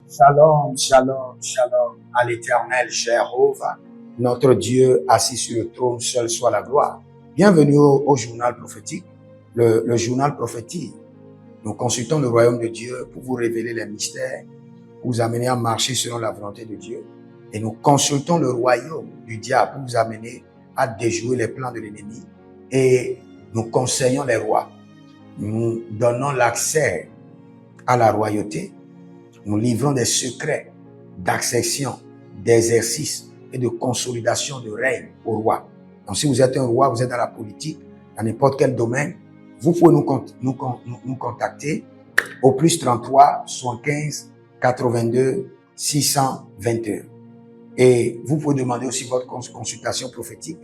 Shalom, shalom, shalom à l'éternel Jéhovah, notre Dieu assis sur le trône, seul soit la gloire. Bienvenue au journal prophétique. Le journal prophétique, nous consultons le royaume de Dieu pour vous révéler les mystères, pour vous amener à marcher selon la volonté de Dieu. Et nous consultons le royaume du diable pour vous amener à déjouer les plans de l'ennemi. Et nous conseillons les rois. Nous donnons l'accès à la royauté. Nous livrons des secrets d'accession, d'exercice et de consolidation de règne au roi. Donc si vous êtes un roi, vous êtes dans la politique, dans n'importe quel domaine, vous pouvez nous contacter au plus 33 75 82 621. Et vous pouvez demander aussi votre consultation prophétique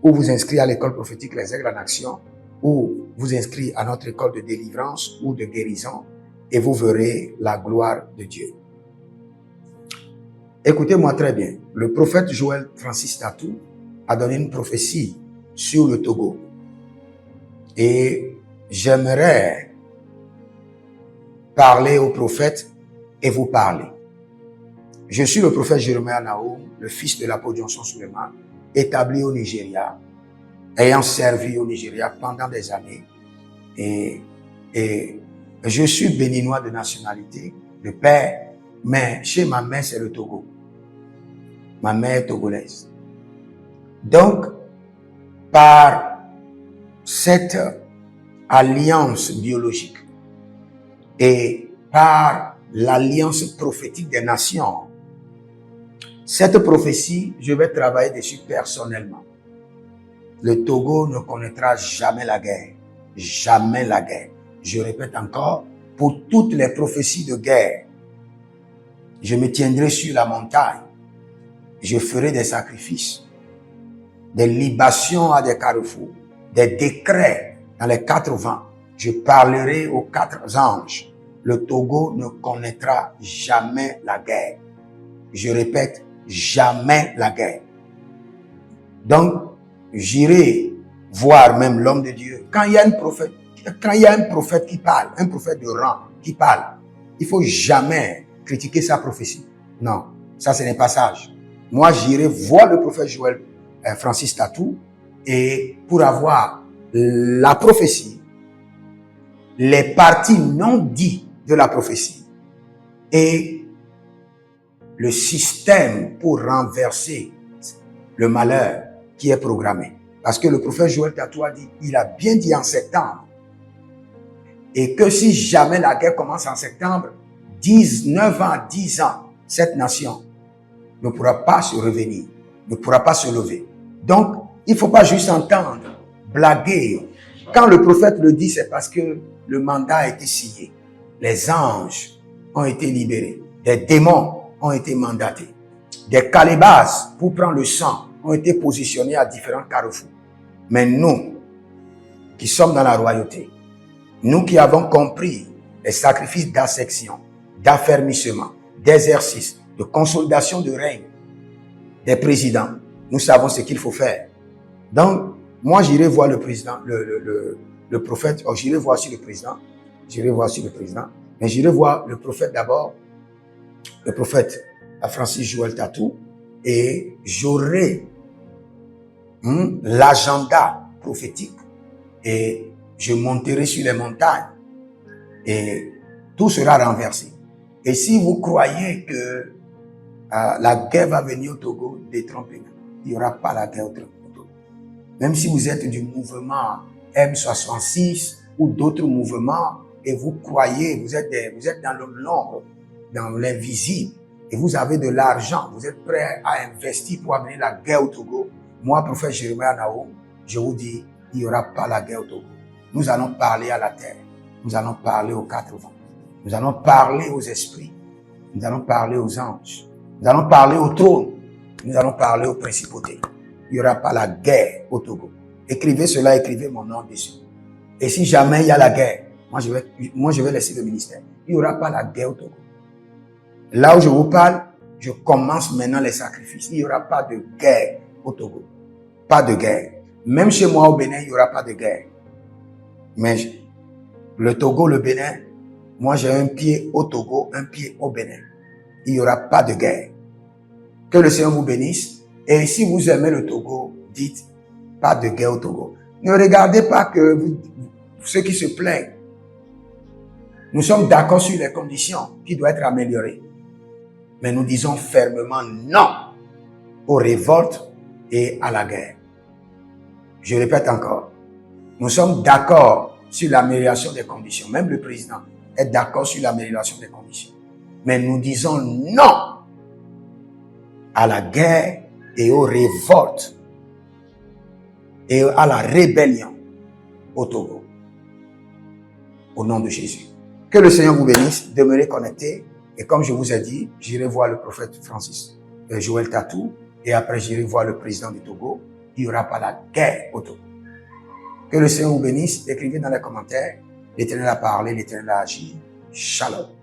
ou vous inscrire à l'école prophétique Les Aigles en Action ou vous inscrire à notre école de délivrance ou de guérison et vous verrez la gloire de Dieu. Écoutez-moi très bien. Le prophète Joël Francis Tatou a donné une prophétie sur le Togo. Et j'aimerais parler au prophète et vous parler. Je suis le prophète Jérémie Naoum, le fils de l'apôtre Johnson Suleiman, établi au Nigeria, ayant servi au Nigeria pendant des années. Et je suis béninois de nationalité, de père, mais chez ma mère, c'est le Togo. Ma mère est togolaise. Donc, par cette alliance biologique et par l'alliance prophétique des nations, cette prophétie, je vais travailler dessus personnellement. Le Togo ne connaîtra jamais la guerre. Jamais la guerre. Je répète encore, pour toutes les prophéties de guerre, je me tiendrai sur la montagne. Je ferai des sacrifices, des libations à des carrefours, des décrets dans les 4 vents. Je parlerai aux 4 anges. Le Togo ne connaîtra jamais la guerre. Je répète, jamais la guerre. Donc, j'irai voir même l'homme de Dieu. Quand il y a un prophète qui parle, un prophète de rang qui parle, il faut jamais critiquer sa prophétie. Non, ça ce n'est pas sage. Moi, j'irai voir le prophète Joël Francis Tatou et pour avoir la prophétie, les parties non dites de la prophétie et le système pour renverser le malheur qui est programmé. Parce que le prophète Joël Tatou a dit, il a bien dit en septembre, et que si jamais la guerre commence en septembre, 9 ans, 10 ans, cette nation ne pourra pas se revenir, ne pourra pas se lever. Donc, il ne faut pas juste entendre, blaguer. Quand le prophète le dit, c'est parce que le mandat a été signé. Les anges ont été libérés. Des démons ont été mandatés. Des calebasses pour prendre le sang ont été positionnés à différents carrefours. Mais nous, qui sommes dans la royauté, nous qui avons compris les sacrifices d'ascension, d'affermissement, d'exercice, de consolidation de règne des présidents, nous savons ce qu'il faut faire. Donc, moi, j'irai voir le président, le prophète, j'irai voir sur le président, mais j'irai voir le prophète d'abord, le prophète Francis Joël Tatou, et j'aurai l'agenda prophétique et je monterai sur les montagnes et tout sera renversé. Et si vous croyez que la guerre va venir au Togo, détrompez-vous. Il n'y aura pas la guerre au Togo. Même si vous êtes du mouvement M66 ou d'autres mouvements et vous croyez, vous êtes dans l'ombre, dans l'invisible et vous avez de l'argent, vous êtes prêt à investir pour amener la guerre au Togo. Moi, prophète Jérémie Naoum, je vous dis, il n'y aura pas la guerre au Togo. Nous allons parler à la terre. Nous allons parler aux 4 vents. Nous allons parler aux esprits. Nous allons parler aux anges. Nous allons parler au trône. Nous allons parler aux principautés. Il n'y aura pas la guerre au Togo. Écrivez cela, écrivez mon nom dessus. Et si jamais il y a la guerre, moi je vais laisser le ministère. Il n'y aura pas la guerre au Togo. Là où je vous parle, je commence maintenant les sacrifices. Il n'y aura pas de guerre au Togo. Pas de guerre. Même chez moi au Bénin, il n'y aura pas de guerre. Mais le Togo, le Bénin, moi j'ai un pied au Togo, un pied au Bénin. il n'y aura pas de guerre. Que le Seigneur vous bénisse. Et si vous aimez le Togo, dites pas de guerre au Togo. Ne regardez pas que ceux qui se plaignent. Nous sommes d'accord sur les conditions qui doivent être améliorées. Mais nous disons fermement non aux révoltes et à la guerre. Je répète encore. Nous sommes d'accord sur l'amélioration des conditions. Même le président est d'accord sur l'amélioration des conditions. Mais nous disons non à la guerre et aux révoltes et à la rébellion au Togo. Au nom de Jésus. Que le Seigneur vous bénisse, demeurez connectés. Et comme je vous ai dit, j'irai voir le prophète Francis Joël Tatou. Et après, j'irai voir le président du Togo. Il n'y aura pas la guerre au Togo. Que le Seigneur vous bénisse. Écrivez dans les commentaires. L'Éternel a parlé, l'Éternel a agi. Shalom.